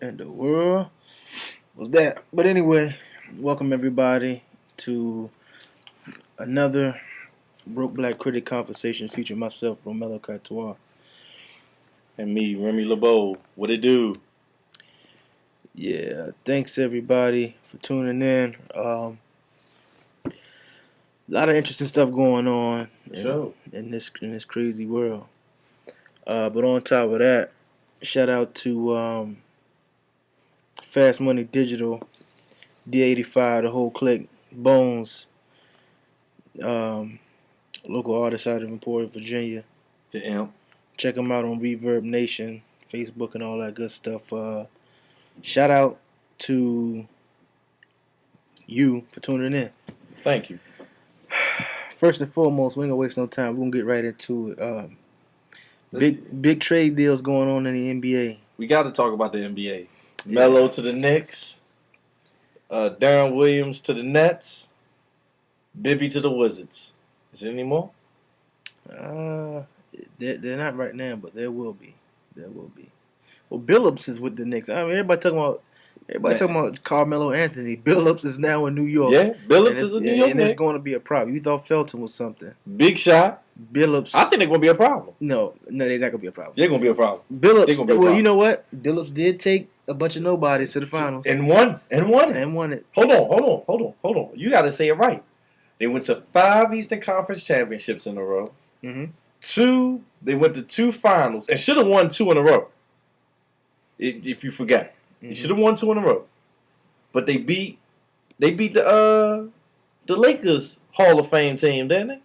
in the world was that? But anyway, welcome everybody to another Broke Black Critic conversation featuring myself, Romello, Catoire. And me, Remy LeBeau. What it do? Yeah, thanks everybody for tuning in. A lot of interesting stuff going on in this crazy world. But on top of that, shout out to Fast Money Digital, D85, the whole clique, Bones, local artist out of Emporia, Virginia. The Imp. Check them out on Reverb Nation, Facebook, and all that good stuff. Shout out to you for tuning in. Thank you. First and foremost, we ain't gonna waste no time. We're gonna get right into it. Big trade deals going on in the NBA. We got to talk about the NBA. Melo to the Knicks. Darren Williams to the Nets. Bibby to the Wizards. Is there any more? They're not right now, but there will be. There will be. Well, Billups is with the Knicks. I mean, everybody talking about Carmelo Anthony. Billups is now in New York. Yeah, Billups is in New York, and it's going to be a problem. You thought Felton was something. Big shot. Billups. I think they're going to be a problem. No, they're not going to be a problem. They're going to be a problem. Billups. Well, you know what? Billups did take a bunch of nobodies to the finals and won it. Hold on. You got to say it right. They went to 5 Eastern Conference championships in a row. Mm-hmm. They went to 2 finals and should have won 2 in a row. If you forget, you should have won 2 in a row. But they beat the Lakers Hall of Fame team, didn't they?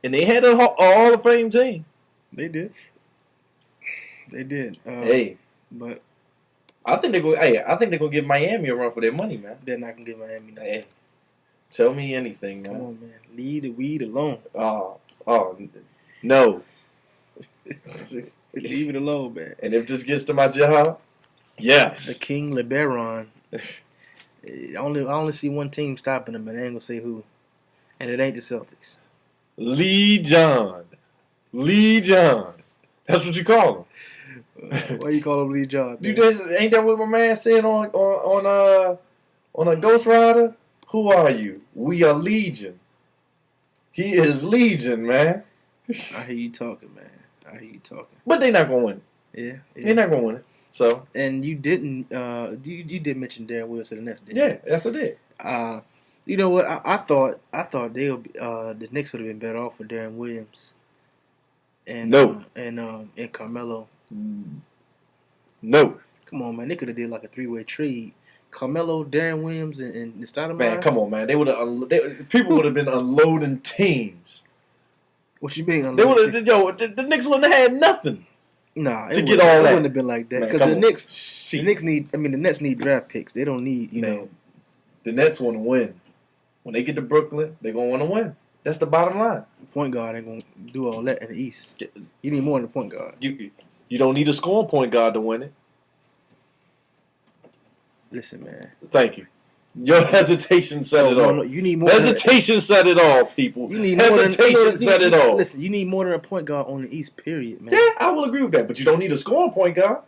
And they had a Hall of Fame team. They did. But I think they're going to give Miami a run for their money, man. They're not going to give Miami nothing. Hey, tell me anything, man. Come on, man. Leave the weed alone. Oh, no. Leave it alone, man. And if this gets to my job, yes. The King LeBaron. I only see one team stopping him, and I ain't gonna say who. And it ain't the Celtics. Lee John. That's what you call him. Why you call him Lee John? Ain't that what my man said on a Ghost Rider? Who are you? We are Legion. He is Legion, man. I hear you talking, man. But they not gonna win. Yeah. They're not gonna win it. So. And you didn't. You did mention Darren Williams to the Nets, didn't you? Yeah, yes, I did. You know what? I thought they'll be, the Knicks would have been better off with Darren Williams. And Carmelo. No. Come on, man. They could have did like a 3-way trade. Carmelo, Darren Williams, and Stoudemire. Man, come on, man. People would have been unloading teams. What you mean? The Knicks wouldn't have had nothing. Nah, to get all that. It wouldn't have been like that because the Nets need draft picks. They don't need, you know. The Nets want to win. When they get to Brooklyn, they're gonna want to win. That's the bottom line. Point guard ain't gonna do all that in the East. You need more than a point guard. You don't need a scoring point guard to win it. Listen, man. Thank you. Your hesitation said it all. No, you need more. Hesitation said it all, people. You need hesitation said it all. Listen, you need more than a point guard on the East, period, man. Yeah, I will agree with that, but you don't need a scoring point guard.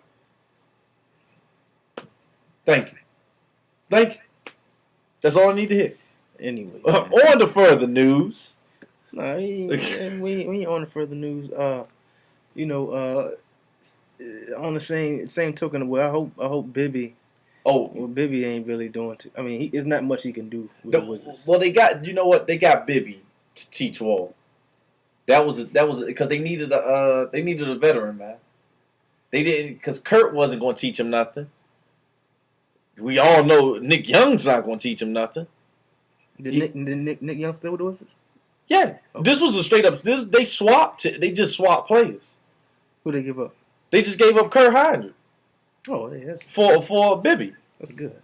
Thank you. That's all I need to hear. Anyway. On to further news. Nah, we ain't on to further news. On the same token, well, I hope Bibby. Oh, well, Bibby ain't really doing too. I mean, there's not much he can do with the Wizards. Well, they got Bibby to teach Wall. That was because they needed a veteran, man. They didn't, because Kurt wasn't going to teach him nothing. We all know Nick Young's not going to teach him nothing. Did Nick Young stay with the Wizards? Yeah, okay. This was a straight up. They just swapped players. Who they give up? They just gave up Kurt Hindrick. Oh, yeah, that's for Bibby. That's good.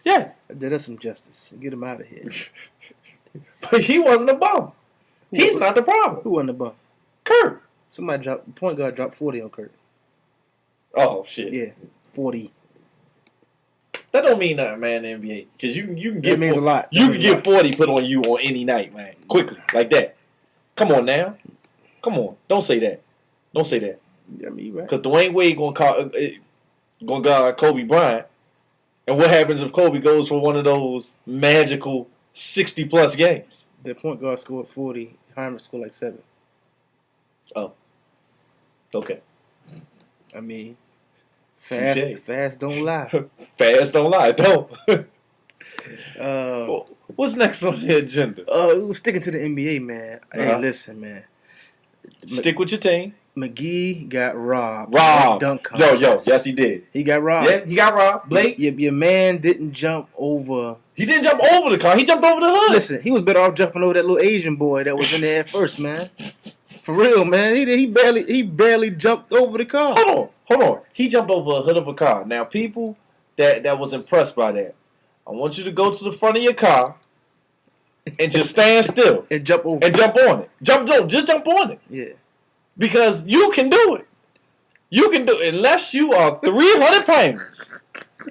Yeah, that's some justice. Get him out of here. But he wasn't a bum. He's not the problem. Who wasn't a bum? Kurt. Point guard dropped 40 on Kurt. Oh shit. Yeah, 40. That don't mean nothing, man. In the NBA, because you can get. That means a lot. You can get 40 put on you on any night, man. Quickly, like that. Come on now. Come on. Don't say that. Yeah, I mean, right. Because Dwayne Wade gonna call. gonna guard Kobe Bryant. And what happens if Kobe goes for one of those magical 60-plus games? The point guard scored 40. Hyman scored like 7. Oh. Okay. I mean, fast don't lie. Fast don't lie, don't. What's next on the agenda? We're sticking to the NBA, man. Hey, listen, man. Stick with your team. McGee got robbed. Dunk contest. Yo, yes he did. He got robbed. Yeah, he got robbed. Blake. Your man didn't jump over. He didn't jump over the car. He jumped over the hood. Listen, he was better off jumping over that little Asian boy that was in there at first, man. For real, man. He barely jumped over the car. Hold on. He jumped over a hood of a car. Now, people that was impressed by that, I want you to go to the front of your car and just stand still and jump over and jump on it. Just jump on it. Yeah. Because you can do it. You can do it unless you are 300 pounds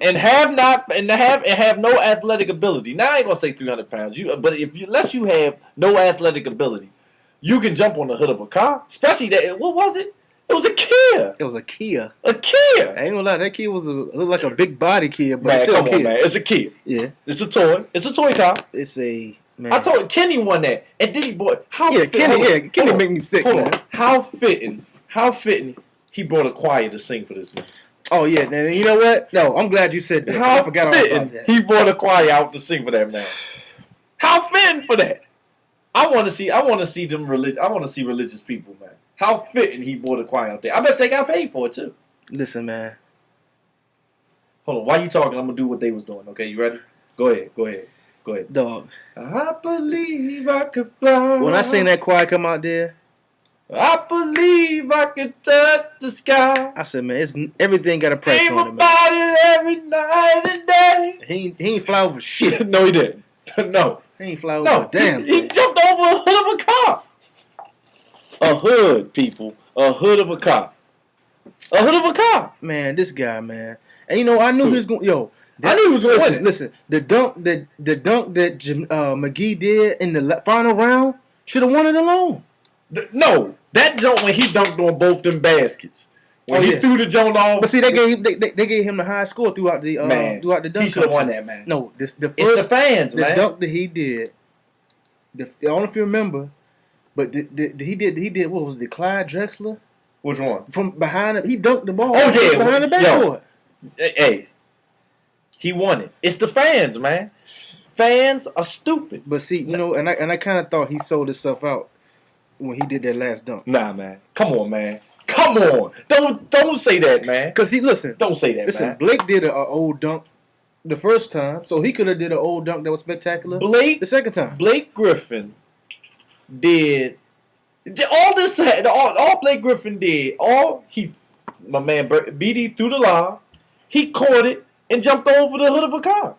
and have no athletic ability. Now I ain't gonna say 300 pounds. Unless you have no athletic ability, you can jump on the hood of a car. Especially that. What was it? It was a Kia. It was a Kia. A Kia. I ain't gonna lie, that Kia looked like a big body Kia, but it's still come a Kia. on, man. It's a Kia. Yeah. It's a toy. It's a toy car. It's a man. I told Kenny won that, and then Kenny make me sick, man. How fitting he brought a choir to sing for this man. Oh yeah, and you know what? No, I'm glad you said that. I forgot all about that. He brought a choir out to sing for that man. How fitting for that? I want to see religious people, man. How fitting he brought a choir out there. I bet they got paid for it too. Listen, man. Hold on, while you talking, I'm gonna do what they was doing. Okay, you ready? Go ahead. Dog. I believe I could fly. When I seen that choir come out there, I believe I could touch the sky. I said, man, everything got a price Think on it, man. about it every night and day. He ain't fly over shit. No, he didn't. No. He ain't fly over a damn thing. He jumped over a hood of a car. A hood, people. A hood of a car. A hood of a car. Man, this guy, man. And you know, I knew he was going. I knew he was going to win. Listen, the dunk that McGee did in the final round should have won it alone. No, that jump when he dunked on both them baskets. When he threw the joint off. But see, they gave him the high score throughout the dunk. He should have won that, man. No, it's the fans, man. The dunk that he did. I don't know if you remember, but he did what was it, Clyde Drexler? Which one? From behind him, he dunked the ball. Oh yeah, behind the backboard. Hey, he won it. It's the fans, man. Fans are stupid. But see, you know, and I kind of thought he sold himself out when he did that last dunk. Nah, man. Come on, man. Come on. Don't say that, man. Cause don't say that, man. Blake did an old dunk the first time, so he could have did an old dunk that was spectacular. Blake the second time. Blake Griffin did all this. All Blake Griffin did. My man BD threw the lob. He caught it and jumped over the hood of a car.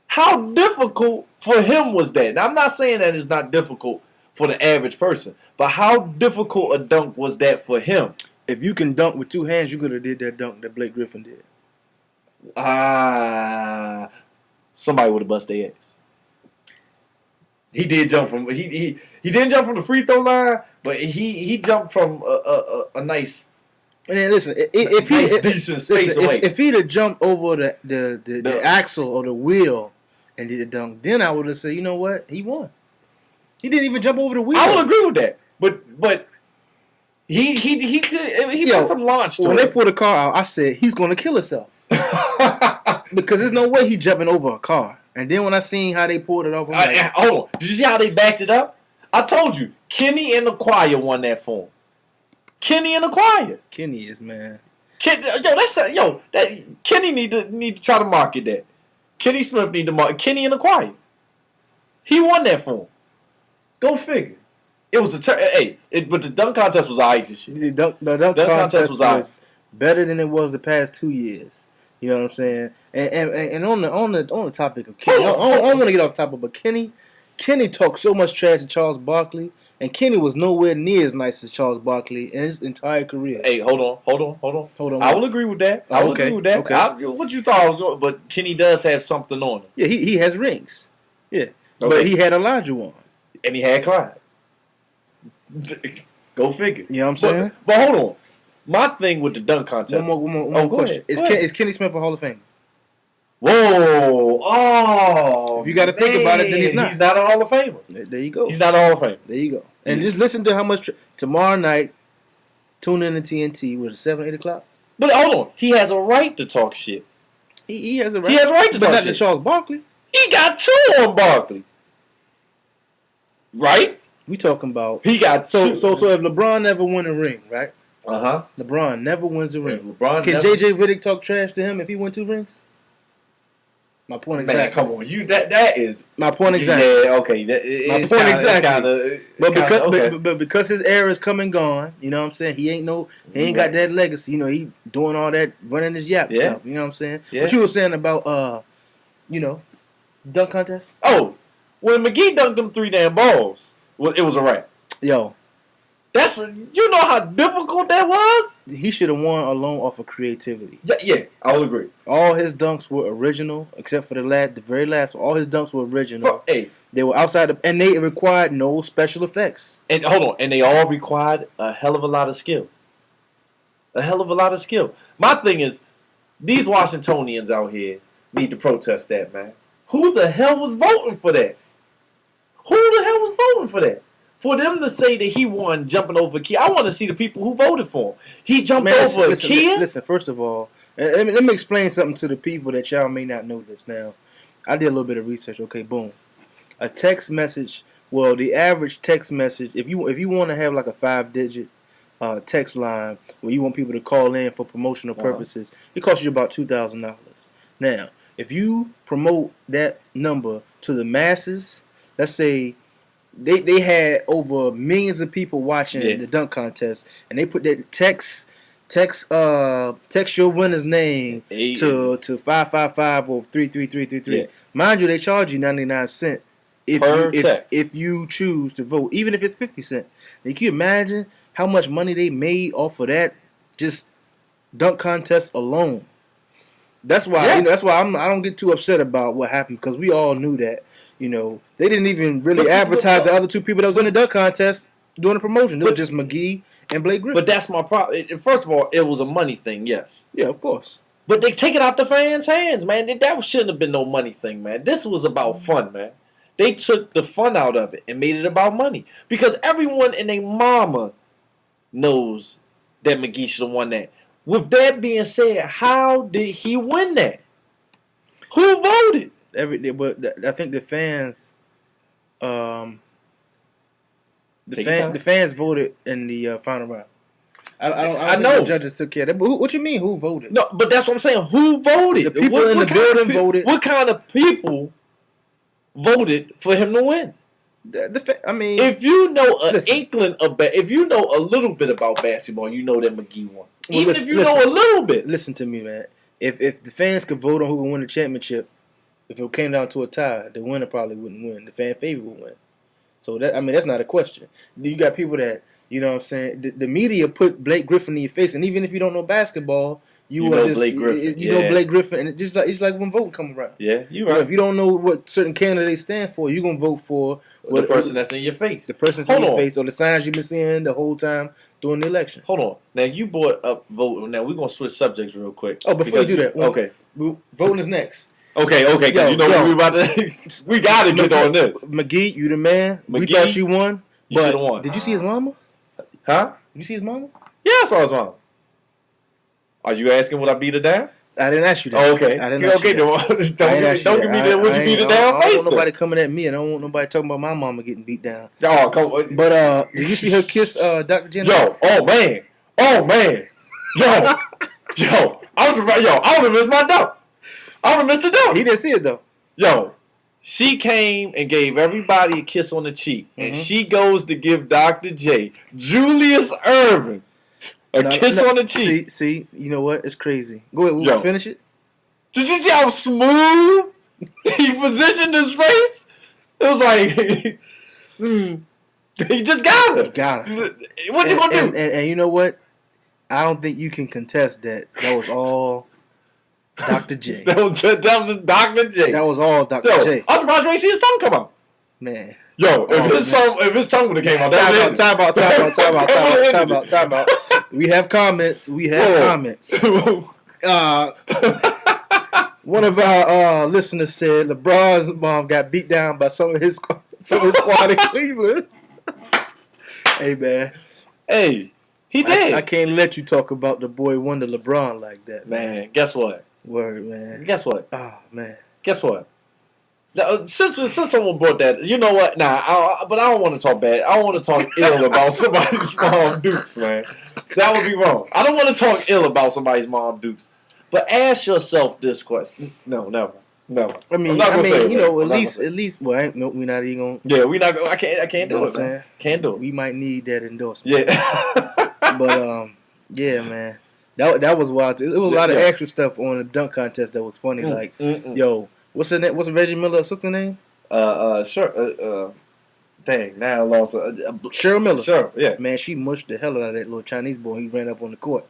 How difficult for him was that? Now, I'm not saying that it's not difficult for the average person, but how difficult a dunk was that for him? If you can dunk with two hands, you could have did that dunk that Blake Griffin did. Somebody would have bust their ass. He did jump from he didn't jump from the free throw line, but he jumped from a nice. And then listen, decent space away. If he'd have jumped over the axle or the wheel and did a dunk, then I would have said, you know what, he won. He didn't even jump over the wheel. I would agree with that, but he put some launch to it. When they pulled the car out, I said he's going to kill himself because there's no way he's jumping over a car. And then when I seen how they pulled it off, hold on, did you see how they backed it up? I told you, Kenny and the choir won that for him. Kenny and the choir. Kenny is, man. Kenny need to try to market that. Kenny Smith need to market Kenny and the choir. He won that for him. Go figure. It was but the dunk contest was alright this year. The dunk contest was better than it was the past 2 years. You know what I'm saying? And on the topic of Kenny, I want to get off topic, but Kenny talked so much trash to Charles Barkley. And Kenny was nowhere near as nice as Charles Barkley in his entire career. Hey, hold on. I will agree with that. I will agree with that. Okay. What you thought I was going, but Kenny does have something on him. Yeah, he has rings. Yeah, but he had Elijah on, and he had Clyde. Go figure. You know what I'm saying? But hold on. My thing with the dunk contest. One more question. Is Kenny Smith a Hall of Famer? Whoa! Oh, if you got to think about it, then he's not. He's not a Hall of Famer. There you go. He's not a Hall of Famer. There you go. And just listen to how much tomorrow night. Tune in to TNT with 7, 8 o'clock. But hold on, he has a right to talk shit. He has a right. He has a right to talk shit. But not to Charles Barkley. He got 2 on Barkley. Right? We talking about he got 2. So if LeBron never win a ring, right? Uh-huh. LeBron never wins a ring. LeBron Can JJ Redick talk trash to him if he win 2 rings? My point exactly. Man, come on, that is my point exactly. Yeah, okay. My point exactly. But because his era is come and gone, you know what I'm saying? He ain't got that legacy. You know, he doing all that running his yap stuff. You know what I'm saying? Yeah. What you were saying about dunk contest? Oh, when McGee dunked them 3 damn balls, it was a wrap. Yo. You know how difficult that was? He should have won alone off of creativity. Yeah, I will agree. All his dunks were original, except for the very last one. All his dunks were original. They were outside and they required no special effects. And hold on, and they all required a hell of a lot of skill. A hell of a lot of skill. My thing is, these Washingtonians out here need to protest that, man. Who the hell was voting for that? Who the hell was voting for that? For them to say that he won jumping over Kia, I want to see the people who voted for him. He jumped over Kia? Listen, first of all, let me explain something to the people that y'all may not know this now. I did a little bit of research. Okay, boom. A text message, well, the average text message, if you want to have like a 5-digit text line where you want people to call in for promotional purposes, it costs you about $2,000. Now, if you promote that number to the masses, let's say they had over millions of people watching the dunk contest, and they put that text your winner's name to 555 or 33333. Yeah. Mind you, they charge you 99 cents if you choose to vote, even if it's 50 cents. Now, can you imagine how much money they made off of that just dunk contest alone? That's why I don't get too upset about what happened, because we all knew that. You know, they didn't even really advertise the other 2 people that was in the dunk contest doing the promotion. It was just McGee and Blake Griffin. But that's my problem. First of all, it was a money thing, yes. Yeah, of course. But they take it out the fans' hands, man. That shouldn't have been no money thing, man. This was about fun, man. They took the fun out of it and made it about money. Because everyone and their mama knows that McGee should have won that. With that being said, how did he win that? Who voted? But I think the fans, the fans voted in the final round. I know the judges took care of that. But what you mean? Who voted? No, but that's what I'm saying. Who voted? The people in the building voted. What kind of people voted for him to win? If you know inkling of if you know a little bit about basketball, you know that McGee won. Even if you know a little bit. Listen to me, man. If the fans could vote on who would win the championship, if it came down to a tie, the winner probably wouldn't win. The fan favorite would win. So that's not a question. You got people that, you know what I'm saying, the media put Blake Griffin in your face, and even if you don't know basketball, you know Blake Griffin. You know Blake Griffin, and it's like when voting come around. Yeah, you're right. If you don't know what certain candidates stand for, you're gonna vote for the person that's in your face. The person that's in your face, or the signs you've been seeing the whole time during the election. Hold on. Now you brought up voting. Now we're gonna switch subjects real quick. Oh, before you do that, okay. Voting is next. Okay, because you know we about to. We gotta get on this. McGee, you the man. We thought you won. You should have won. Did you see his mama? Huh? Did you see his mama? Yeah, I saw his mama. Are you asking would I beat her down? I didn't ask you that. Oh, okay. I didn't ask you that. Don't give me that. Would you beat her down? I don't want nobody coming at me, and I don't want nobody talking about my mama getting beat down. Oh, come on. But did you see her kiss Dr. Jenner? Oh man. Yo, I would have missed my dunk. I would have missed the dunk. He didn't see it though. Yo, she came and gave everybody a kiss on the cheek, and she goes to give Dr. J, Julius Erving, a kiss on the cheek. See, you know what? It's crazy. Go ahead, we'll finish it. Did you see how smooth he positioned his face? It was like, he just got it. Got it. What you gonna do? And you know what? I don't think you can contest that. That was all Dr. J. that was Dr. J. That was all Dr. J. I'm surprised you ain't see his tongue come out. Man. Yo, if his tongue would have came out, time out. We have comments. One of our listeners said LeBron's mom got beat down by some of his squad in Cleveland. Hey, man. Hey, he did. I can't let you talk about the boy wonder LeBron like that. Man, guess what? Word, man. Guess what? Oh, man. Guess what? Now, since someone brought that, you know what? But I don't want to talk bad. I don't want to talk ill about somebody's mom dukes, man. That would be wrong. I don't want to talk ill about somebody's mom dukes. But ask yourself this question. No, never. I mean, you know, at least. Well, no, we're not even gonna. Yeah, we're not. I can't do it, man. Can't do it. We might need that endorsement. Yeah. But yeah, man. That was wild. It was a lot of extra stuff on the dunk contest that was funny. Yo, what's her name? What's Reggie Miller's sister name? Sure. Dang, now I lost. Cheryl Miller. Sure, yeah. Man, she mushed the hell out of that little Chinese boy. He ran up on the court.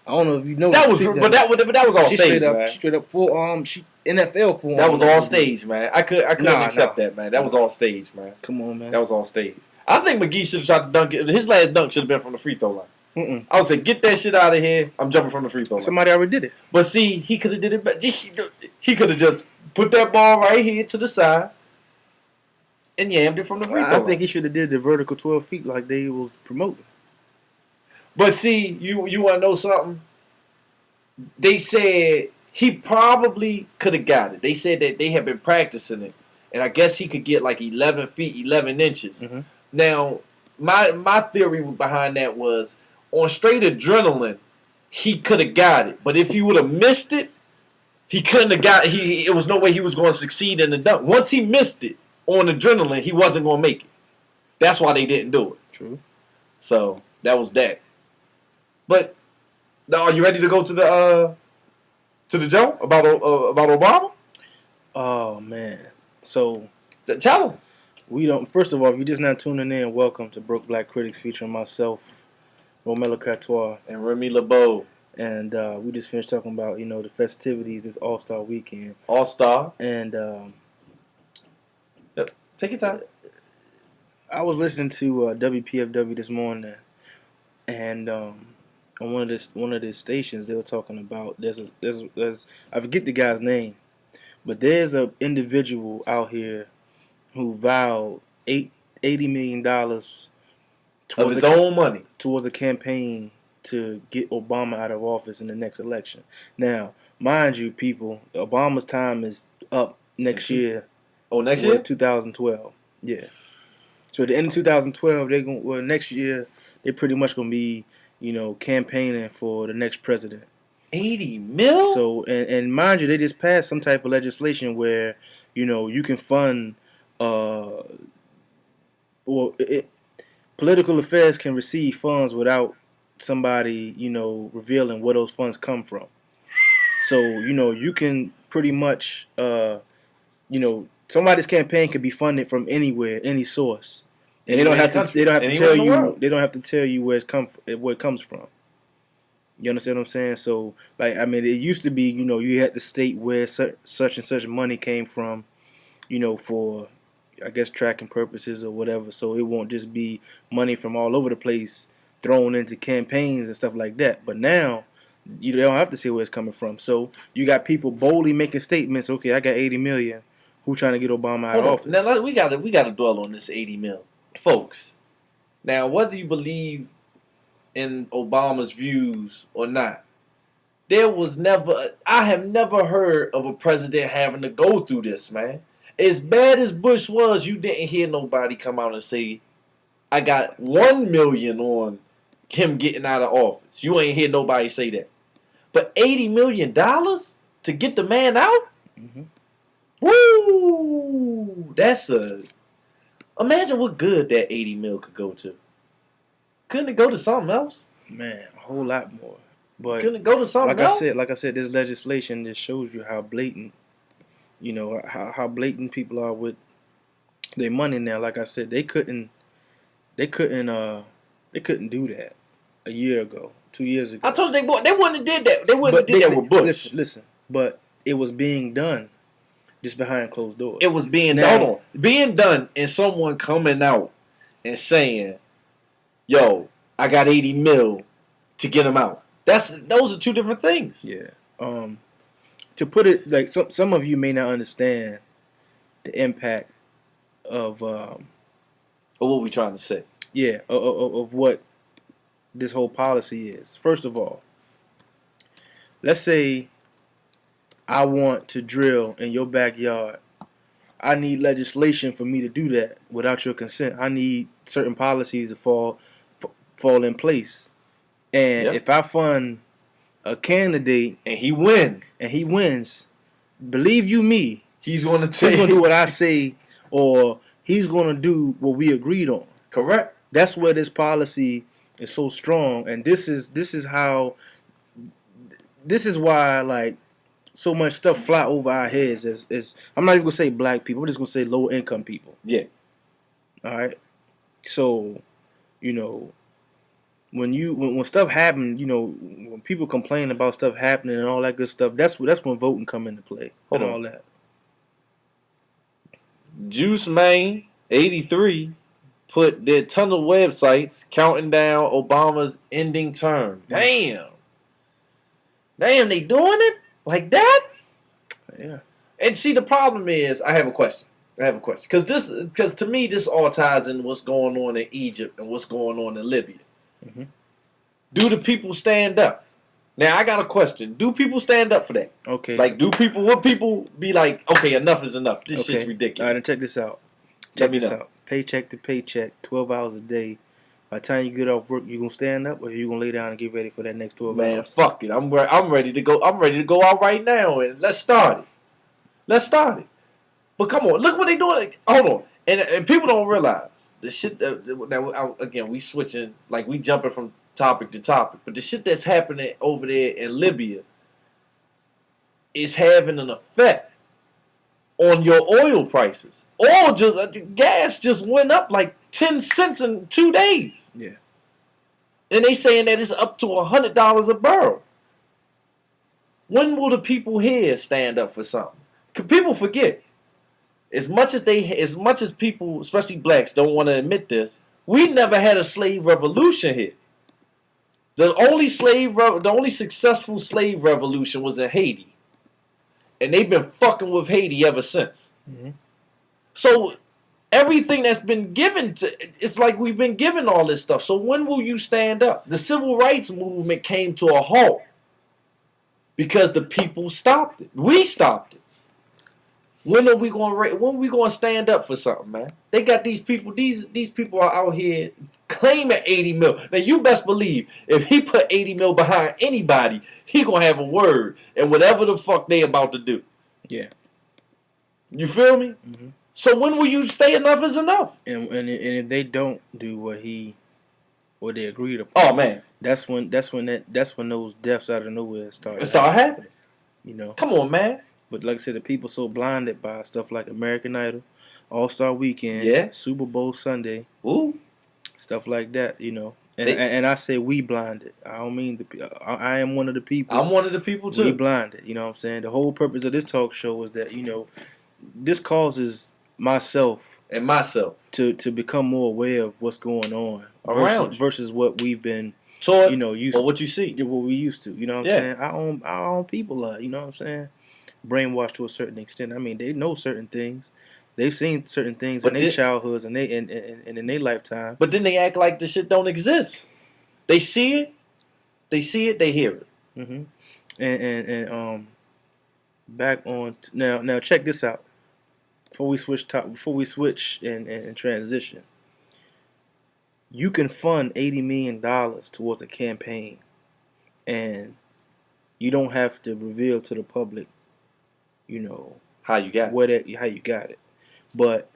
I don't know if you know that was all staged, man. Straight up full arm. She NFL full arm. That was all staged, man. I couldn't accept that, man. That was all staged, man. Come on, man. That was all staged. I think McGee should have tried to dunk it. His last dunk should have been from the free throw line. I would say, get that shit out of here. I'm jumping from the free throw line. Somebody already did it. But see, he could have did it. But he could have just put that ball right here to the side and yammed it from the free throw line. I think he should have did the vertical 12 feet like they was promoting. But see, you want to know something? They said he probably could have got it. They said that they had been practicing it. And I guess he could get like 11 feet, 11 inches. Mm-hmm. Now, my theory behind that was on straight adrenaline, he could have got it. But if he would have missed it, he couldn't have got it. It was no way he was going to succeed in the dunk. Once he missed it on adrenaline, he wasn't going to make it. That's why they didn't do it. True. So, that was that. But now, are you ready to go to the Joe about Obama? Oh man! So tell him. We don't. First of all, if you're just not tuning in, welcome to Broke Black Critics featuring myself, Romello, Catoire, and Remy LeBeau. And we just finished talking about the festivities this All-Star weekend. All-Star. And take your time. I was listening to WPFW this morning, and on one of the stations, they were talking about there's I forget the guy's name, but there's an individual out here who vowed $80 million of his own money towards a campaign to get Obama out of office in the next election. Now, mind you, people, Obama's time is up next year. Oh, next year? 2012. Yeah. So at the end of 2012, next year they're pretty much gonna be campaigning for the next president. 80 mil? So, and mind you, they just passed some type of legislation where, you can fund, political affairs can receive funds without somebody, revealing where those funds come from. So, you can pretty much, somebody's campaign can be funded from anywhere, any source. And they don't have to tell you where it comes from. You understand what I'm saying? So, it used to be, you had to state where such and such money came from, for, I guess, tracking purposes or whatever. So it won't just be money from all over the place thrown into campaigns and stuff like that. But now, you don't have to say where it's coming from. So you got people boldly making statements. Okay, I got 80 million. Who trying to get Obama out of office? Now we got to dwell on this 80 mil. Folks, now whether you believe in Obama's views or not, I have never heard of a president having to go through this, man. As bad as Bush was, you didn't hear nobody come out and say, I got $1 million on him getting out of office. You ain't hear nobody say that. But $80 million to get the man out? Mm-hmm. Woo! Imagine what good that 80 mil could go to. Couldn't it go to something else? Man, a whole lot more. But couldn't it go to something else? Like I said, this legislation just shows you how blatant, how blatant people are with their money now. Like I said, they couldn't do that a year ago, 2 years ago. I told you they wouldn't have did that. They wouldn't have did that with Bush. Listen, but it was being done. Just behind closed doors. It was being done, and someone coming out and saying, "Yo, I got 80 mil to get him out." Those are two different things. Yeah. To put it like some of you may not understand the impact of what we trying to say. Yeah, of what this whole policy is. First of all, let's say I want to drill in your backyard. I need legislation for me to do that without your consent. I need certain policies to fall in place. And if I fund a candidate and he wins, believe you me, he's going to do what I say, or he's going to do what we agreed on. Correct. That's where this policy is so strong, and this is why like so much stuff fly over our heads. As I'm not even gonna say black people, I'm just gonna say low income people. Yeah. All right. So, when stuff happens, when people complain about stuff happening and all that good stuff, that's when voting come into play and all that. Juice Man 83 did tons of websites counting down Obama's ending term. Damn, they doing it like that? Yeah. And see, the problem is, I have a question. Because to me, this all ties in what's going on in Egypt and what's going on in Libya. Mm-hmm. Do the people stand up? Now, I got a question. Do people stand up for that? Okay. Like, would people be like, okay, enough is enough. This shit's ridiculous. All right, check this out. Check this out. Paycheck to paycheck, 12 hours a day. By the time you get off work, you gonna stand up, or you gonna lay down and get ready for that next 12 hours? Man, fuck it. I'm ready to go. I'm ready to go out right now, and let's start it. But come on, look what they doing. Hold on, and people don't realize the shit. Now again, we switching, like we jumping from topic to topic, but the shit that's happening over there in Libya is having an effect on your oil prices. Gas just went up like 10 cents in 2 days. Yeah. And they saying that it's up to $100 a barrel. When will the people here stand up for something? Cause people forget. As much as people, especially blacks, don't want to admit this, we never had a slave revolution here. The only successful slave revolution was in Haiti. And they've been fucking with Haiti ever since. Mm-hmm. So everything that's been given it's like we've been given all this stuff. So when will you stand up? The civil rights movement came to a halt because the people stopped it. We stopped it. When are we going to stand up for something, man? They got these people. These people are out here claiming 80 mil. Now you best believe if he put 80 mil behind anybody, he gonna have a word and whatever the fuck they about to do. Yeah. You feel me? Mm-hmm. So when will you say enough is enough? And if they don't do what they agreed upon, oh man, that's when those deaths out of nowhere start happening. Come on, man. But like I said, the people so blinded by stuff like American Idol, All-Star Weekend, yeah, Super Bowl Sunday, ooh, stuff like that. And I say we blinded. I don't mean I am one of the people. I'm one of the people too. We blinded. You know what I'm saying? The whole purpose of this talk show is that this causes myself to become more aware of what's going on versus what we've been taught. Used or what you see, what we used to. You know what I'm saying? Our own people are. You know what I'm saying? Brainwashed to a certain extent. I mean, they know certain things. They've seen certain things in their childhoods and in their lifetime. But then they act like the shit don't exist. They see it, they hear it. Mm-hmm. And back on now. Check this out. Before we switch and transition, you can fund $80 million towards a campaign, and you don't have to reveal to the public, how you got it. But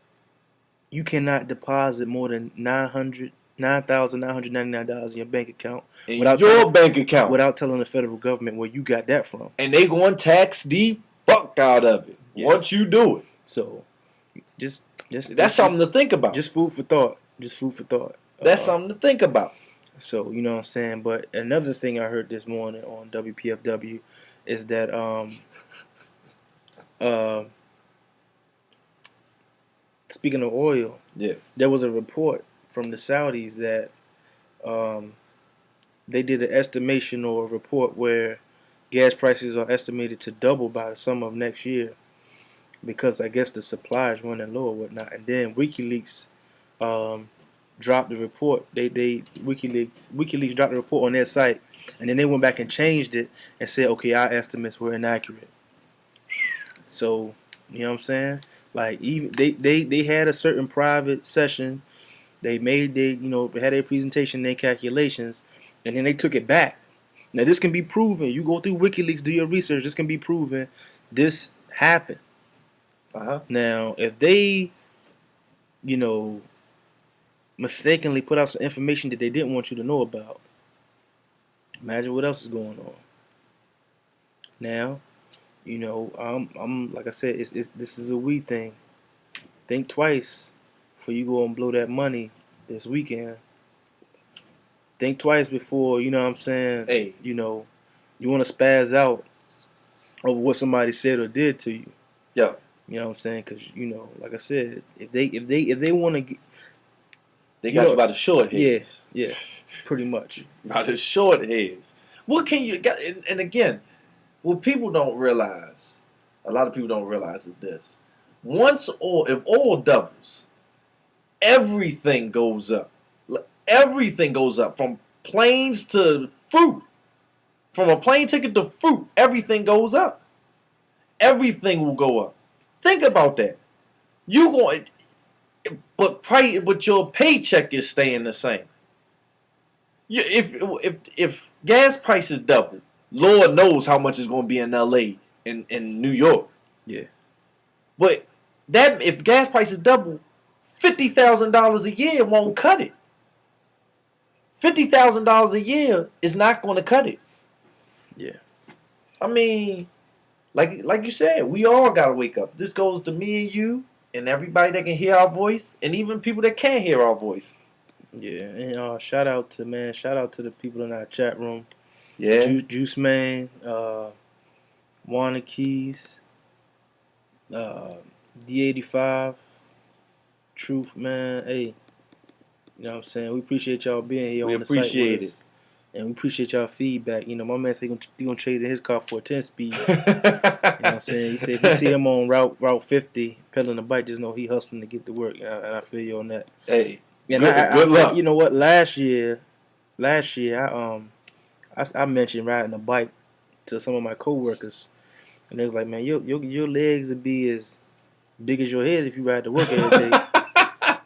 you cannot deposit more than $9,999 in your bank account without telling the federal government where you got that from. And they going to tax the fuck out of it once you do it. So, that's something to think about. Just food for thought. That's something to think about. So, you know what I'm saying? But another thing I heard this morning on WPFW is that speaking of oil, yeah, there was a report from the Saudis that they did an estimation or a report where gas prices are estimated to double by the summer of next year because I guess the supply is running low or whatnot. And then WikiLeaks dropped the report. WikiLeaks dropped the report on their site, and then they went back and changed it and said, okay, our estimates were inaccurate. So, you know what I'm saying? Like, even they had a certain private session. They made had their presentation, their calculations, and then they took it back. Now this can be proven. You go through WikiLeaks, do your research. This can be proven. This happened. Now, if they, mistakenly put out some information that they didn't want you to know about, imagine what else is going on. Now, I'm like I said, this is a we thing. Think twice before you go and blow that money this weekend. Think twice before, you know what I'm saying? Hey. You want to spaz out over what somebody said or did to you. Yeah. You know what I'm saying? Because, like I said, if they want to get... They got you by the short hairs. Yeah, pretty much. By the short hairs. What can you... And again, what people don't realize, a lot of people don't realize is this. If oil doubles, everything goes up. Everything goes up, from planes to fruit. From a plane ticket to fruit, everything goes up. Everything will go up. Think about that. But your paycheck is staying the same. If gas prices double, Lord knows how much is going to be in L.A. and in New York. Yeah. But if gas prices double, $50,000 a year won't cut it. $50,000 a year is not going to cut it. Yeah. I mean, like you said, we all got to wake up. This goes to me and you and everybody that can hear our voice, and even people that can't hear our voice. Yeah, and shout out to the people in our chat room. Yeah. Juice Man, Wanna Keys, D85, Truth, man. Hey. You know what I'm saying? We appreciate y'all being here on the site with us. And we appreciate y'all feedback. My man said he gonna trade in his car for a 10-speed. You know what I'm saying? He said if you see him on Route 50 pedaling the bike, just know he hustling to get to work. And I feel you on that. Hey, and good luck. You know what? Last year, I mentioned riding a bike to some of my coworkers, and they was like, "Man, your legs would be as big as your head if you ride to work every day."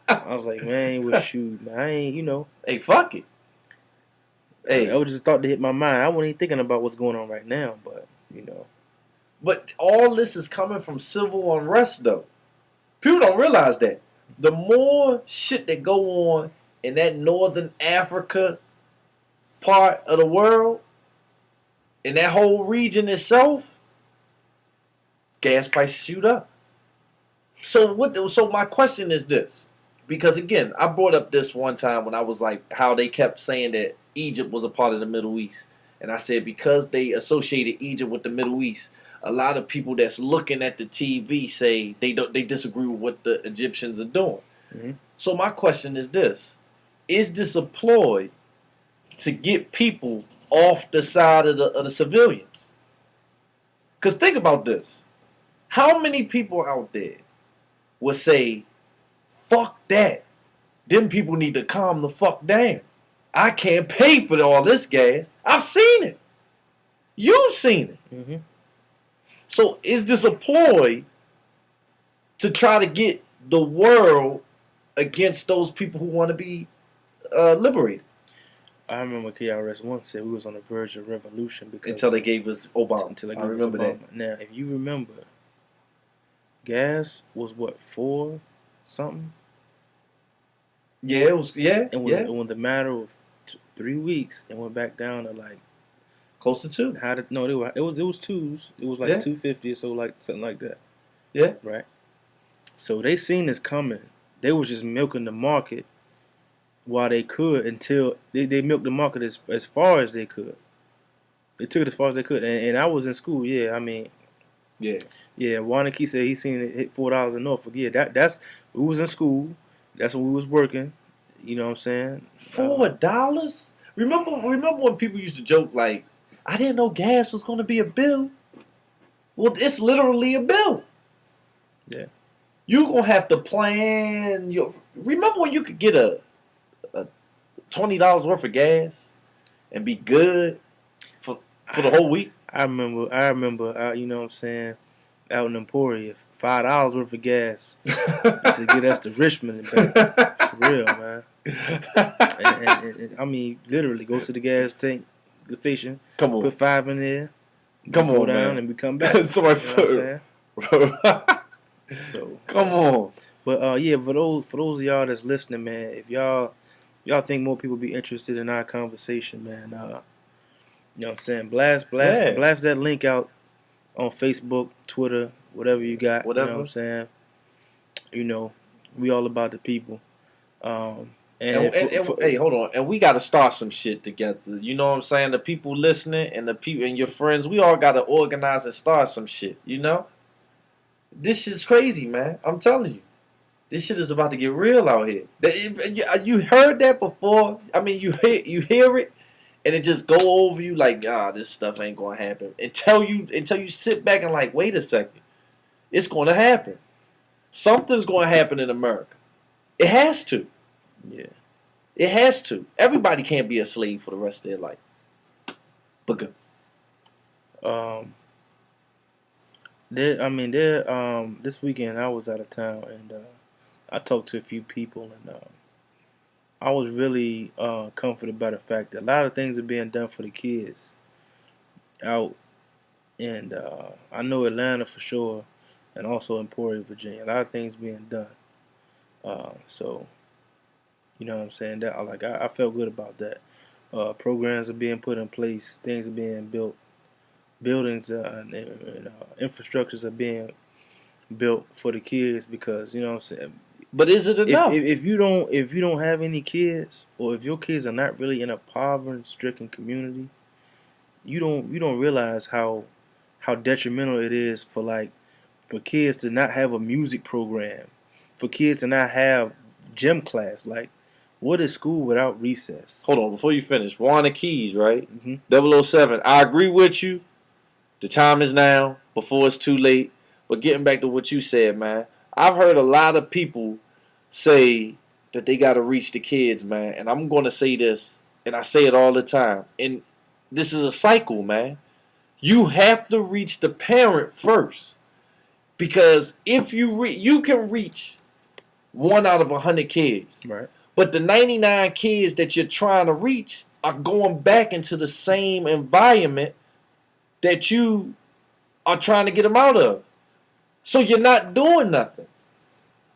I was like, man, well, shoot, man, I ain't, Hey, fuck it. Hey. I was just thought to hit my mind. I wasn't even thinking about what's going on right now, but, But all this is coming from civil unrest, though. People don't realize that. The more shit that go on in that northern Africa part of the world, in that whole region itself, gas prices shoot up. So my question is this. Because, again, I brought up this one time when I was like, how they kept saying that Egypt was a part of the Middle East. And I said because they associated Egypt with the Middle East, a lot of people that's looking at the TV say they disagree with what the Egyptians are doing. Mm-hmm. So my question is this. Is this a ploy to get people off the side of the civilians? Because think about this. How many people out there would say, fuck that. Them people need to calm the fuck down. I can't pay for all this gas. I've seen it. You've seen it. Mm-hmm. So is this a ploy to try to get the world against those people who want to be liberated? I remember KRS once said we was on the verge of revolution until they gave us Obama. I remember that. Now, if you remember, gas was what, 4 something? Yeah, it was. Yeah, and when the matter of 3 weeks, it went back down to like close to 2. It was 2s. It was like 250 or so, like something like that. Yeah. Right. So they seen this coming. They was just milking the market while they could until they milked the market as far as they could. They took it as far as they could. And I was in school. Yeah, I mean, Yeah, Wanakee said he seen it hit $4 in Norfolk. Yeah, that's we was in school. That's when we was working. You know what I'm saying? $4? Remember when people used to joke like, I didn't know gas was gonna be a bill. Well, it's literally a bill. Yeah. You gonna have to plan your. Remember when you could get a $20 worth of gas and be good for the whole week? I remember. You know what I'm saying? Out in Emporia, $5 worth of gas used to get us to Richmond and back. For real, man. And I mean, literally, go to the gas tank, the station. Come on, put 5 in there. Go down, man. And we come back. Somebody you know what I'm saying? So come on. But yeah, for those of y'all that's listening, man, if y'all think more people be interested in our conversation, man, you know what I'm saying? Blast that link out on Facebook, Twitter, whatever you got. Whatever. You know what I'm saying? You know, we all about the people. Hey, hold on. And we got to start some shit together. You know what I'm saying? The people listening and the people and your friends, we all got to organize and start some shit, you know? This shit's crazy, man. I'm telling you. This shit is about to get real out here. You heard that before? I mean, you hear it, and it just go over you like, this stuff ain't going to happen. Until you sit back and like, wait a second. It's going to happen. Something's going to happen in America. It has to. Yeah. It has to. Everybody can't be a slave for the rest of their life. But good. This weekend I was out of town and I talked to a few people and I was really comforted by the fact that a lot of things are being done for the kids out, and I know Atlanta for sure, and also Emporia, Virginia. A lot of things being done. So, you know what I'm saying? That I felt good about that. Programs are being put in place. Things are being built. Buildings and infrastructures are being built for the kids because you know what I'm saying. But is it enough? If you don't have any kids, or if your kids are not really in a poverty-stricken community, you don't realize how detrimental it is for kids to not have a music program, for kids to not have gym class. Like, what is school without recess? Hold on, before you finish, Warner Keys, right? Mm-hmm. 007. I agree with you. The time is now, before it's too late. But getting back to what you said, man, I've heard a lot of people say that they got to reach the kids, man. And I'm going to say this, and I say it all the time. And this is a cycle, man. You have to reach the parent first. Because if you can reach 1 out of 100 kids. Right. But the 99 kids that you're trying to reach are going back into the same environment that you are trying to get them out of. So you're not doing nothing.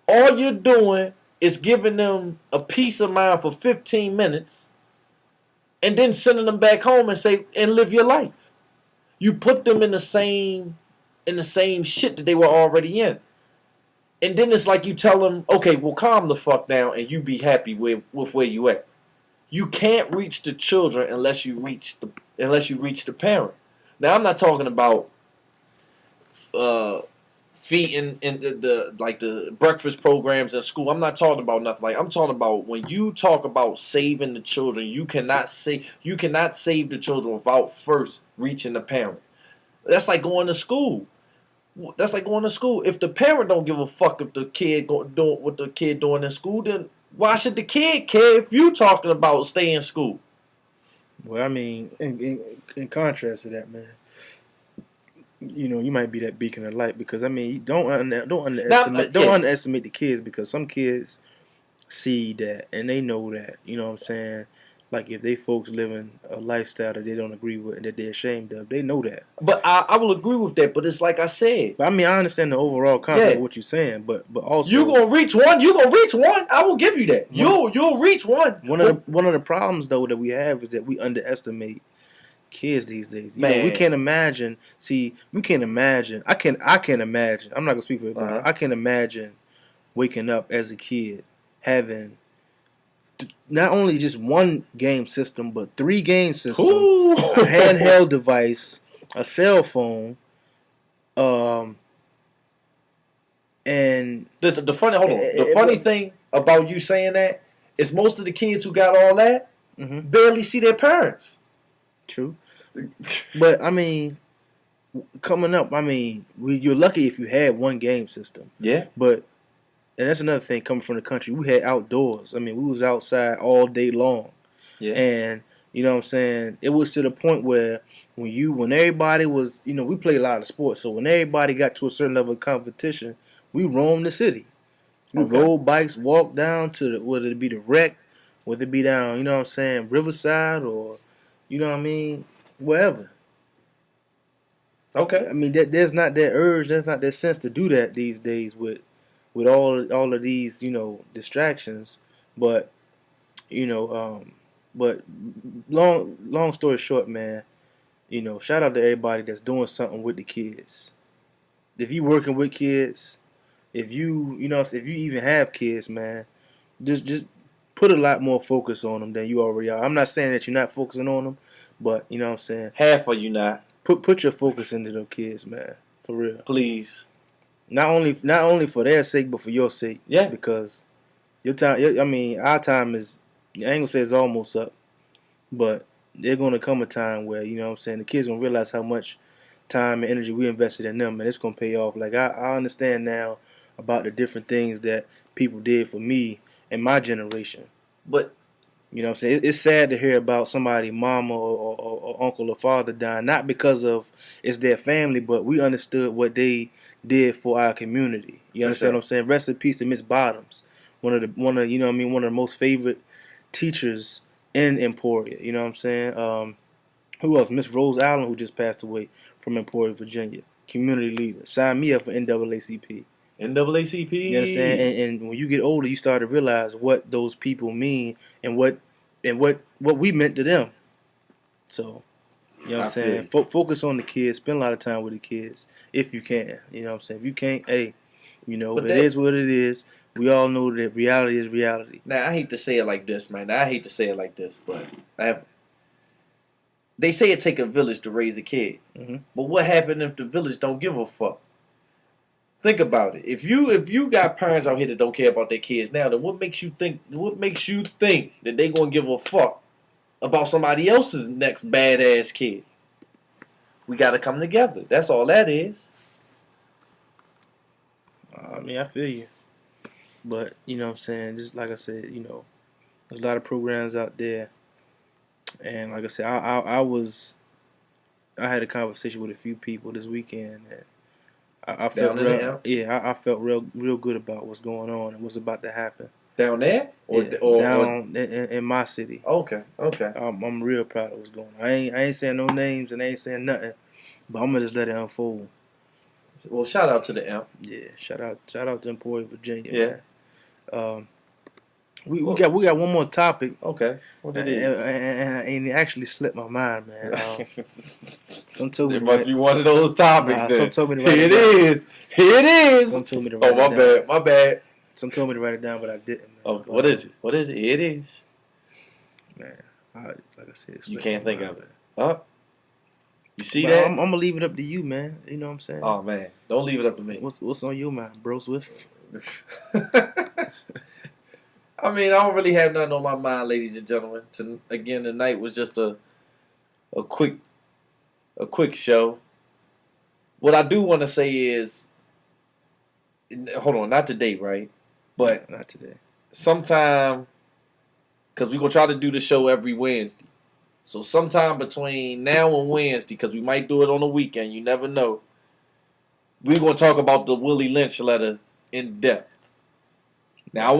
All you're doing is giving them a peace of mind for 15 minutes and then sending them back home and live your life. You put them in the same shit that they were already in. And then it's like you tell them, okay, well, calm the fuck down and you be happy with where you at. You can't reach the children unless you reach the parent. Now, I'm not talking about feeding in the breakfast programs in school. I'm not talking about nothing like. I'm talking about when you talk about saving the children. You cannot save the children without first reaching the parent. That's like going to school. If the parent don't give a fuck if the kid doing what the kid doing in school, then why should the kid care if you talking about stay in school? Well, I mean, in contrast to that, man, you know, you might be that beacon of light because I mean, don't underestimate the kids because some kids see that and they know that. You know what I'm saying? Like if they folks living a lifestyle that they don't agree with and that they're ashamed of, they know that. But I will agree with that. But it's like I said. But I mean, I understand the overall concept of what you're saying, but also you gonna reach one. I will give you that. You'll reach one. One of the problems though that we have is that we underestimate kids these days. You know, we can't imagine. See, we can't imagine. I can imagine. I'm not gonna speak for everybody. I can imagine waking up as a kid having not only just one game system, but 3 game systems, a handheld device, a cell phone, And the funny thing about you saying that is most of the kids who got all that barely see their parents. True. But I mean, coming up, I mean, you're lucky if you had one game system. Yeah. But and that's another thing coming from the country. We had outdoors. I mean, we was outside all day long. Yeah. And you know what I'm saying? It was to the point where when everybody was, we played a lot of sports. So when everybody got to a certain level of competition, we roamed the city. We rode bikes, walked down to whether it be the rec, whether it be down, Riverside or, wherever. Okay. I mean, there's not that urge, there's not that sense to do that these days with all of these, distractions. But, but long story short, man, shout out to everybody that's doing something with the kids. If you working with kids, if you even have kids, man, just put a lot more focus on them than you already are. I'm not saying that you're not focusing on them, but you know what I'm saying. Half of you not. Put your focus into those kids, man, for real. Please. Not only for their sake, but for your sake. Yeah. Because our time is, I ain't gonna say it's almost up, but there's gonna come a time where the kids gonna realize how much time and energy we invested in them, and it's gonna pay off. Like I understand now about the different things that people did for me and my generation. But it's sad to hear about somebody, mama or uncle or father dying, not because of it's their family, but we understood what they did for our community. You understand what I'm saying? Rest in peace to Miss Bottoms, one of the most favorite teachers in Emporia. You know what I'm saying? Who else? Miss Rose Allen, who just passed away from Emporia, Virginia. Community leader. Signed me up for NAACP. NAACP. You understand? And when you get older, you start to realize what those people mean and what we meant to them. So, you know what I'm saying? Focus on the kids. Spend a lot of time with the kids if you can. You know what I'm saying? If you can't, hey, it is what it is. We all know that reality is reality. Now, I hate to say it like this, man. But they say it take a village to raise a kid. Mm-hmm. But what happened if the village don't give a fuck? Think about it. If you got parents out here that don't care about their kids now, then what makes you think that they gonna give a fuck about somebody else's next badass kid? We gotta come together. That's all that is. I mean, I feel you. But, you know what I'm saying, just like I said, there's a lot of programs out there. And like I said, I had a conversation with a few people this weekend, and I felt I felt real good about what's going on and what's about to happen. Down there? Or down in my city. Okay. I'm real proud of what's going on. I ain't saying no names and I ain't saying nothing, but I'm gonna just let it unfold. Well, shout out to the M. Yeah, shout out to Emporia, Virginia. Yeah. Man. We got one more topic. Okay. What it is? And it actually slipped my mind, man. It must be one of those topics. Some told me to write it down. Here it is. Some told me to write it down. Oh, my bad. Some told me to write it down, but I didn't. Man. Oh, what is it? What is it? It is. Man, like I said, you can't think of it. Huh? You see but that? I'm gonna leave it up to you, man. You know what I'm saying? Oh man, don't leave it up to me. What's on your mind, bro Swift? I mean, I don't really have nothing on my mind, ladies and gentlemen. Tonight was just a quick show. What I do want to say is, hold on, not today, right? But not today. Sometime, because we're gonna try to do the show every Wednesday. So sometime between now and Wednesday, because we might do it on the weekend, you never know. We're gonna talk about the Willie Lynch letter in depth. Now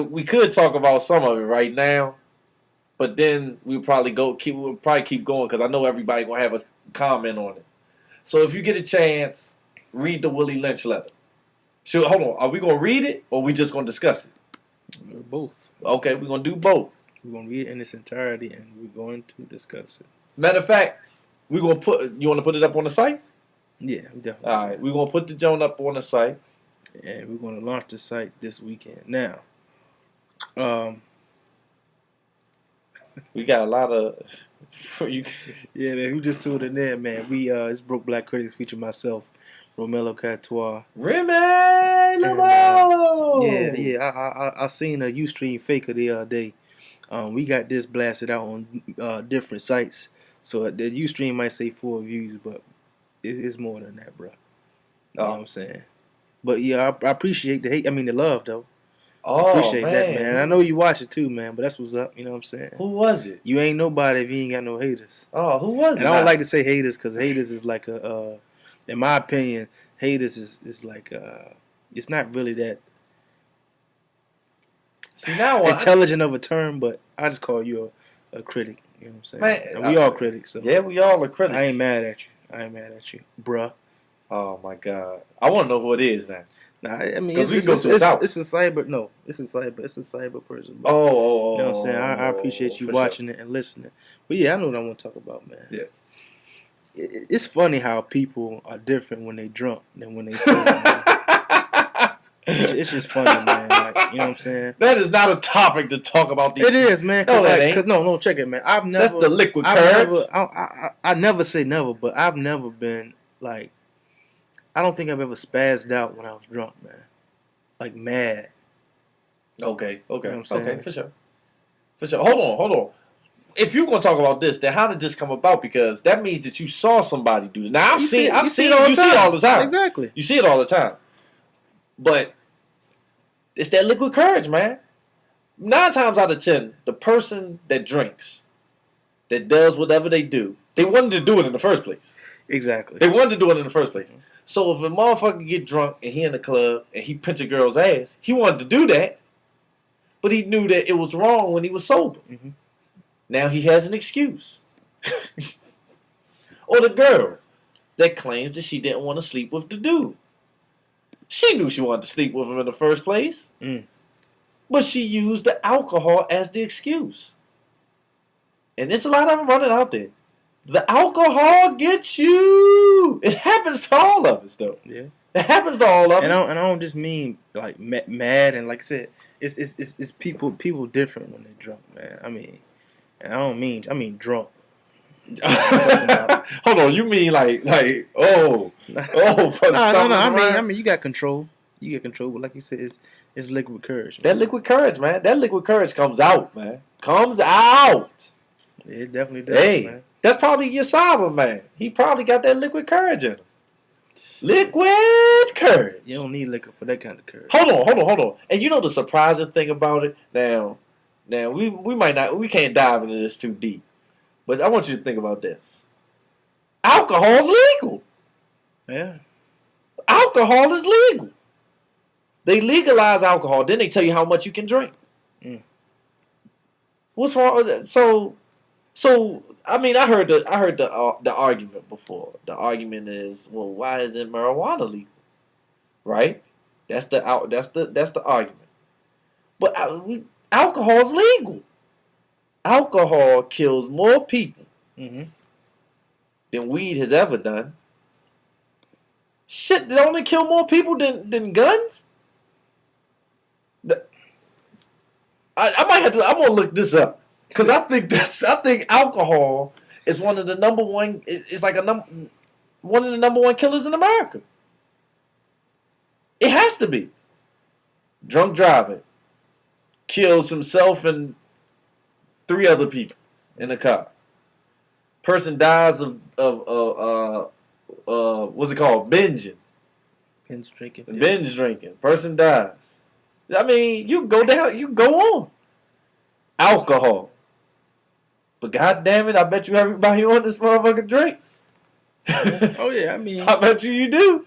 we could talk about some of it right now, but then we'll probably keep going because I know everybody gonna have a comment on it. So if you get a chance, read the Willie Lynch letter. Hold on, are we gonna read it or we just gonna discuss it? Both. Okay, we're gonna do both. We're gonna read it in its entirety and we're going to discuss it. Matter of fact, you want to put it up on the site? Yeah, definitely. All right, we're gonna put the joint up on the site. And we're going to launch the site this weekend. Now, we got a lot of... Yeah, man, we just tuned in there, man. It's Broke Black Critics featuring myself, Romello Catoire. Romello! I seen a Ustream faker the other day. We got this blasted out on different sites, so the Ustream might say 4 views, but it's more than that, bro. You know what I'm saying? But yeah, I appreciate the hate. I mean the love though. I appreciate that, man. I know you watch it too, man. But that's what's up. You know what I'm saying? Who was it? You ain't nobody if you ain't got no haters. Oh, who was it? And I don't like to say haters because haters is like in my opinion, haters is like it's not really that. See now, intelligent of a term, but I just call you a critic. You know what I'm saying? Man, and we all critics. So yeah, we all are critics. I ain't mad at you, bruh. Oh my God, I want to know who it is now. Nah, I mean, it's a cyber. No, it's a cyber person. Bro. Oh, you know what I'm saying? I appreciate you watching it and listening. But yeah, I know what I want to talk about, man. Yeah. It's funny how people are different when they drunk than when they sober. It's just funny, man. Like, you know what I'm saying? That is not a topic to talk about. It is, man. No, that ain't. No, check it, man. I've never. That's the liquid courage. I never say never, but I've never been like. I don't think I've ever spazzed out when I was drunk, man. Like mad. Okay. You know what I'm saying? Okay, for sure. Hold on. If you're gonna talk about this, then how did this come about? Because that means that you saw somebody do it. Now you see it all the time. Exactly. You see it all the time. But it's that liquid courage, man. 9 times out of 10, the person that drinks, that does whatever they do, they wanted to do it in the first place. Exactly. They wanted to do it in the first place. So if a motherfucker get drunk and he in the club and he pinch a girl's ass, he wanted to do that, but he knew that it was wrong when he was sober. Mm-hmm. Now he has an excuse. Or the girl that claims that she didn't want to sleep with the dude. She knew she wanted to sleep with him in the first place, but she used the alcohol as the excuse. And there's a lot of them running out there. The alcohol gets you. It happens to all of us, though. Yeah, it happens to all of us. And I don't just mean like mad and like I said, it's people different when they're drunk, man. I mean, and I mean drunk. Hold on, you mean like for no. I mean you got control. But like you said, it's liquid courage. Man. That liquid courage, man. That liquid courage comes out, man. Comes out. It definitely does, man. That's probably your cyber man. He probably got that liquid courage in him. Liquid courage. You don't need liquor for that kind of courage. Hold on. And you know the surprising thing about it? Now we can't dive into this too deep. But I want you to think about this. Alcohol's legal. Yeah. Alcohol is legal. They legalize alcohol, then they tell you how much you can drink. What's wrong with that? So I mean, I heard the argument before. The argument is, well, why isn't marijuana legal? Right? That's the argument. But alcohol's legal. Alcohol kills more people than weed has ever done. Shit, it only kill more people than guns. I might have to. I'm gonna look this up because I think alcohol is one of the number one. It's like one of the number one killers in America. It has to be. Drunk driving kills himself and 3 other people in the car. Person dies of what's it called? Binging. Binge drinking. Binge drinking. Person dies. I mean, you go down, you go on. Alcohol. But God damn it, I bet you everybody on this motherfucker drink. Oh yeah, I mean, I bet you do.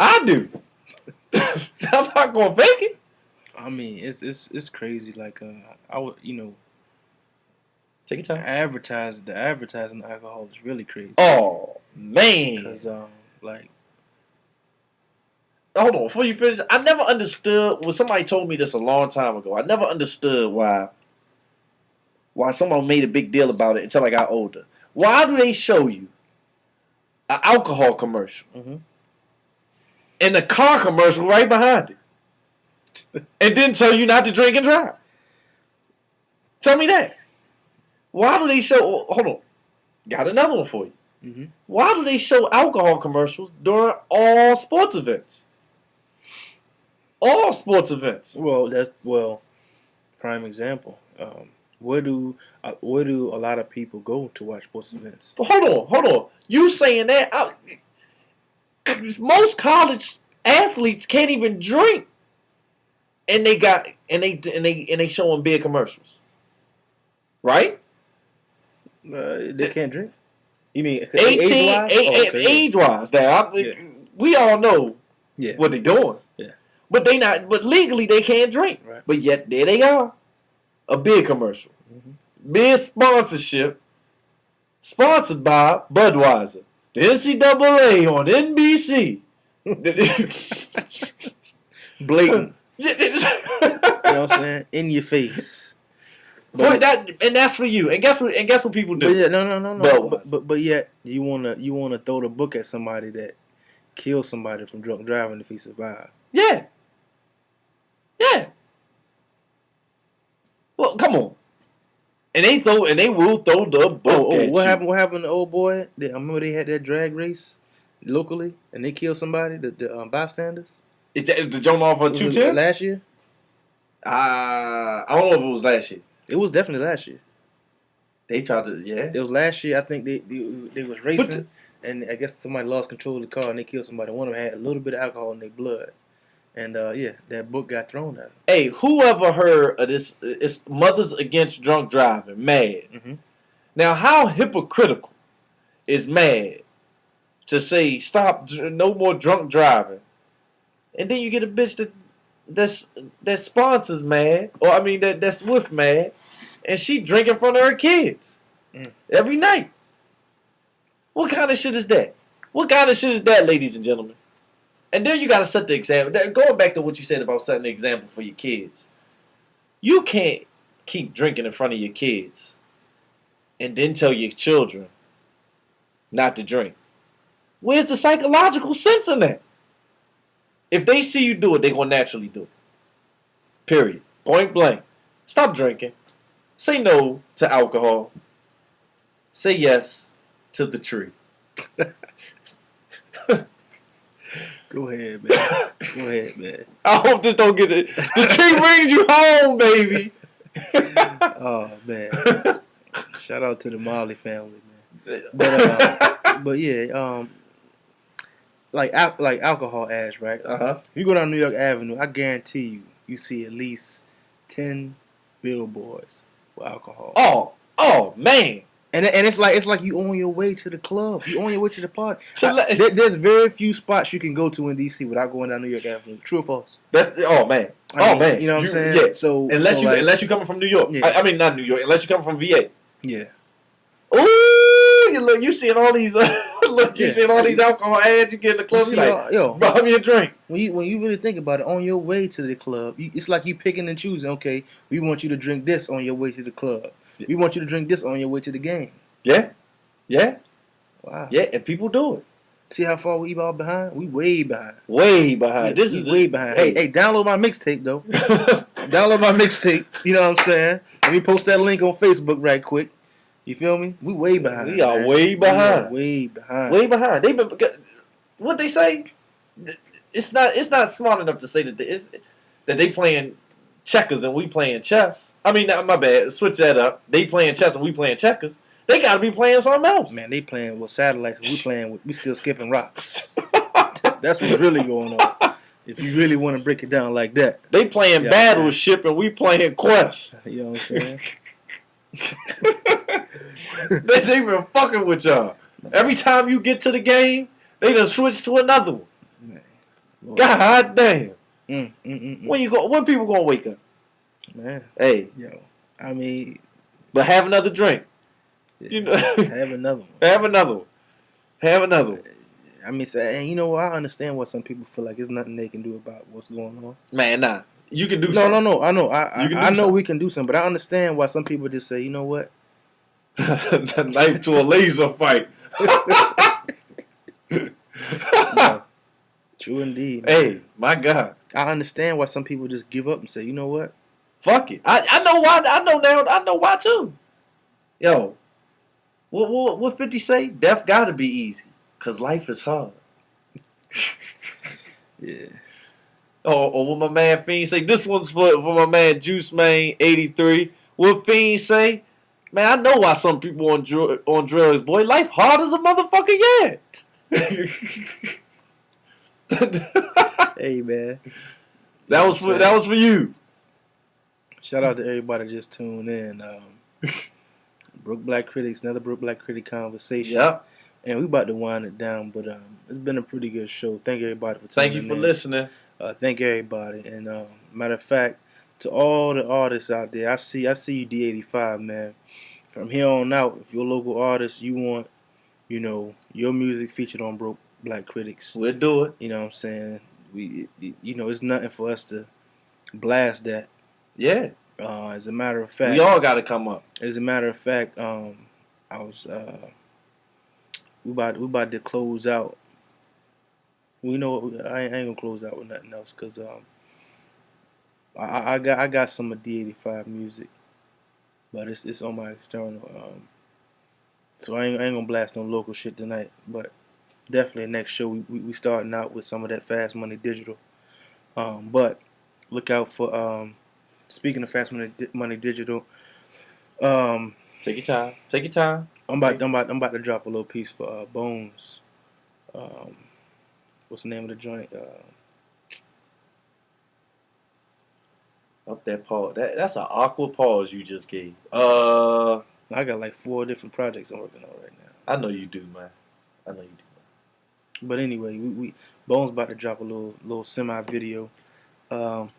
I do. I'm not gonna fake it. I mean, it's crazy. Like I would, take your time. The advertising of alcohol is really crazy. Oh man, because like. Hold on, before you finish, I never understood when somebody told me this a long time ago. I never understood why someone made a big deal about it until I got older. Why do they show you an alcohol commercial and a car commercial right behind it, and then tell you not to drink and drive? Tell me that. Why do they show? Hold on, got another one for you. Mm-hmm. Why do they show alcohol commercials during all sports events? All sports events. Well, prime example. Where do a lot of people go to watch sports events? But hold on. You saying that? Most college athletes can't even drink, and they showing beer commercials, right? They can't drink. You mean 18 age-wise? Now, we all know what they're doing. Yeah. But they not. But legally, they can't drink. Right. But yet, there they are. A beer commercial. Mm-hmm. Beer sponsorship. Sponsored by Budweiser. The NCAA on NBC. Blatant. You know what I'm saying? In your face. But that's for you. And guess what people do? But yeah, no. But yet you wanna throw the book at somebody that killed somebody from drunk driving if he survived. Yeah. Well, come on. And they will throw the book at what you. happened? What happened to the old boy? I remember they had that drag race locally, and they killed somebody. The bystanders. Is that the joint off of 210 last year? I don't know if it was last year. It was definitely last year. They tried to, yeah. It was last year. I think they was racing, and I guess somebody lost control of the car and they killed somebody. One of them had a little bit of alcohol in their blood. And, that book got thrown at him. Hey, whoever heard of this? It's Mothers Against Drunk Driving, MAD. Mm-hmm. Now, how hypocritical is MAD to say, stop, no more drunk driving? And then you get a bitch that sponsors MAD, or I mean, that's with MAD, and she drink in front of her kids every night. What kind of shit is that? What kind of shit is that, ladies and gentlemen? And then you got to set the example. Going back to what you said about setting the example for your kids. You can't keep drinking in front of your kids and then tell your children not to drink. Where's the psychological sense in that? If they see you do it, they're going to naturally do it. Period. Point blank. Stop drinking. Say no to alcohol. Say yes to the tree. Go ahead, man. I hope this don't get it. The tree brings you home, baby. Oh, man. Shout out to the Marley family, man. But yeah, like alcohol ads, right? Uh-huh. If you go down New York Avenue, I guarantee you see at least 10 billboards with alcohol. Oh, man. And it's like you on your way to the club. You on your way to the party. There's very few spots you can go to in DC without going down New York Avenue. True or false? Man. Man. You know what I'm saying? Yeah. So unless you're coming from New York. Yeah. I mean, not New York. Unless you're coming from VA. Yeah. Ooh, you seeing all these seeing all these alcohol ads you get in the club. You like, buy me a drink. When you really think about it, on your way to the club, it's like you picking and choosing. Okay, we want you to drink this on your way to the club. We want you to drink this on your way to the game. Yeah. Wow. Yeah, and people do it. See how far we all behind? We way behind. Way behind. This is way behind. Hey, download my mixtape though. Download my mixtape. You know what I'm saying? Let me post that link on Facebook right quick. You feel me? We way behind. We are way behind. Way behind. Way behind. They've been. What they say? It's not smart enough to say that they playing checkers and we playing chess. I mean, my bad. Switch that up. They playing chess and we playing checkers. They got to be playing something else. Man, they playing with satellites. We still skipping rocks. That's what's really going on. If you really want to break it down like that. They playing Battleship and we playing Quest. You know what I'm saying? they been fucking with y'all. Every time you get to the game, they done switch to another one. Man, God damn. When people gonna wake up? Man. Hey. Yo. I mean. But have another drink. Yeah, you know. Have another one. Have another one. I mean, and you know what? I understand why some people feel like there's nothing they can do about what's going on. Man, nah. You can do something. No. I know. I know we can do something, but I understand why some people just say, you know what? Knife to a laser fight. No. True indeed. Man. Hey, my God. I understand why some people just give up and say, you know what? Fuck it. I know why. I know now. I know why too. Yo, What 50 say? Death gotta be easy, cause life is hard. Yeah. Or what my man Fiend say? This one's for my man Juice Man 83. What Fiend say? Man, I know why some people on drugs, boy. Life hard as a motherfucker yet. Hey man, that was for you. Shout out to everybody just tuned in. Broke Black Critics, another Broke Black Critic conversation. Yep. And we about to wind it down, but it's been a pretty good show. Thank everybody for tuning in. Thank you for listening. Thank everybody. And matter of fact, to all the artists out there, I see you D85, man. From here on out, if you're a local artist, you want, your music featured on Broke Black Critics, we'll do it. You know what I'm saying? It's nothing for us to blast that. Yeah. As a matter of fact, we all got to come up. As a matter of fact, I was we about to close out. We know I ain't gonna close out with nothing else because I got some of D85 music, but it's on my external. So I ain't gonna blast no local shit tonight, but definitely next show we starting out with some of that Fast Money Digital. But look out for speaking of Fast Money Digital. Take your time. I'm about to drop a little piece for Bones. What's the name of the joint? Up that pause. That's an awkward pause you just gave. I got like 4 different projects I'm working on right now. I know you do, man. But anyway, we Bones about to drop a little semi video. And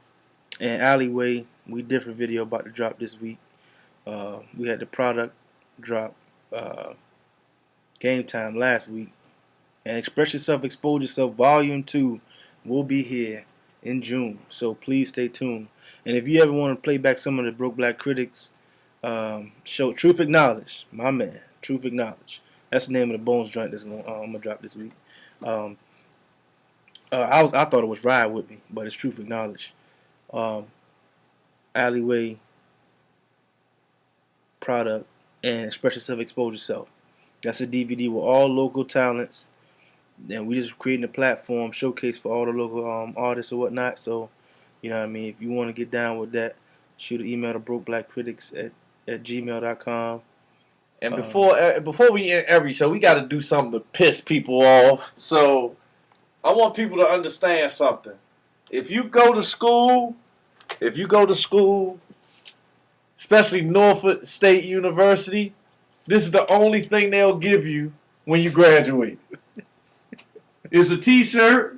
Alleyway, we different video about to drop this week. We had the product drop Game Time last week. And Express Yourself, Expose Yourself Volume 2 will be here in June. So please stay tuned. And if you ever want to play back some of the Broke Black Critics show, Truth Acknowledged, my man, Truth Acknowledged. That's the name of the Bones joint that's I'm gonna drop this week. I thought it was Ride With Me, but it's Truth Acknowledged. Alleyway, product, and Express Yourself, Expose Yourself. That's a DVD with all local talents. And we just creating a platform, showcase for all the local artists or whatnot. So, you know what I mean? If you want to get down with that, shoot an email to brokeblackcritics at gmail.com. And before we end every show, we got to do something to piss people off. So, I want people to understand something. If you go to school, especially Norfolk State University, this is the only thing they'll give you when you graduate. It's a t-shirt.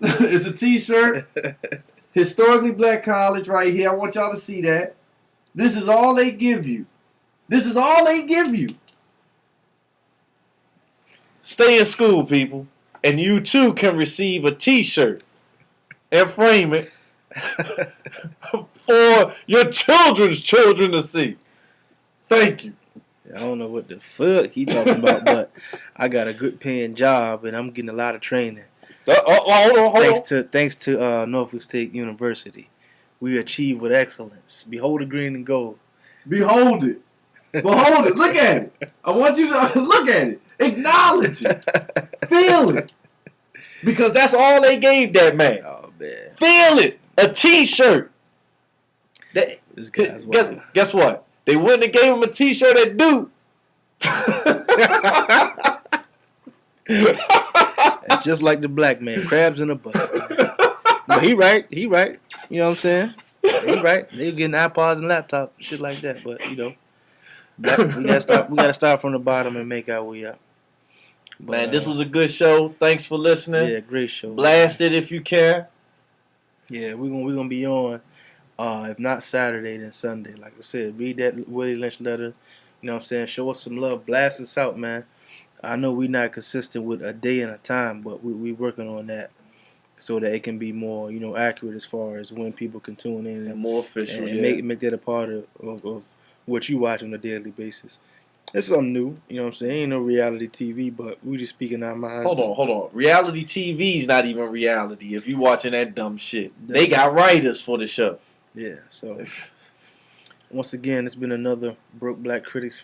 It's a t-shirt. Historically Black College right here. I want y'all to see that. This is all they give you. Stay in school, people. And you too can receive a t-shirt and frame it for your children's children to see. Thank you. I don't know what the fuck he talking about, but I got a good paying job and I'm getting a lot of training. Hold on. Thanks to Norfolk State University, we achieve with excellence. Behold the green and gold. Behold it. Look at it. I want you to look at it. Acknowledge it. Feel it. Because that's all they gave that man. Oh man. Feel it. A t-shirt. This guy's wild. Guess what? They wouldn't have gave him a t-shirt at Duke. Just like the black man, crabs in a bucket. But he right. You know what I'm saying? He right. They getting iPods and laptops, shit like that. But we gotta start from the bottom and make our way up. But, man, this was a good show. Thanks for listening. Yeah, great show. Blast it if you can. Yeah, we're gonna be on. If not Saturday, then Sunday. Like I said, read that Willie Lynch letter. You know what I'm saying? Show us some love. Blast us out, man. I know we're not consistent with a day and a time, but we working on that so that it can be more, accurate as far as when people can tune in and more official, and make that a part of what you watch on a daily basis. It's something new, you know what I'm saying? Ain't no reality TV, but we just speaking our minds. Hold on. Reality TV's not even reality if you watching that dumb shit. They got writers for the show. Yeah, so once again, it's been another Broke Black Critics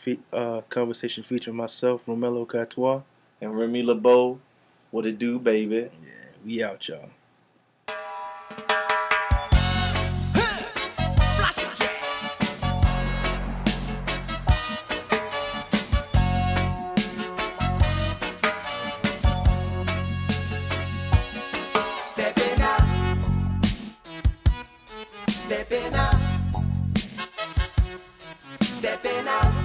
conversation featuring myself, Romello, Catoire. And Remy LeBeau. What it do, baby? Yeah, we out, y'all. Stepping out, stepping out, stepping out.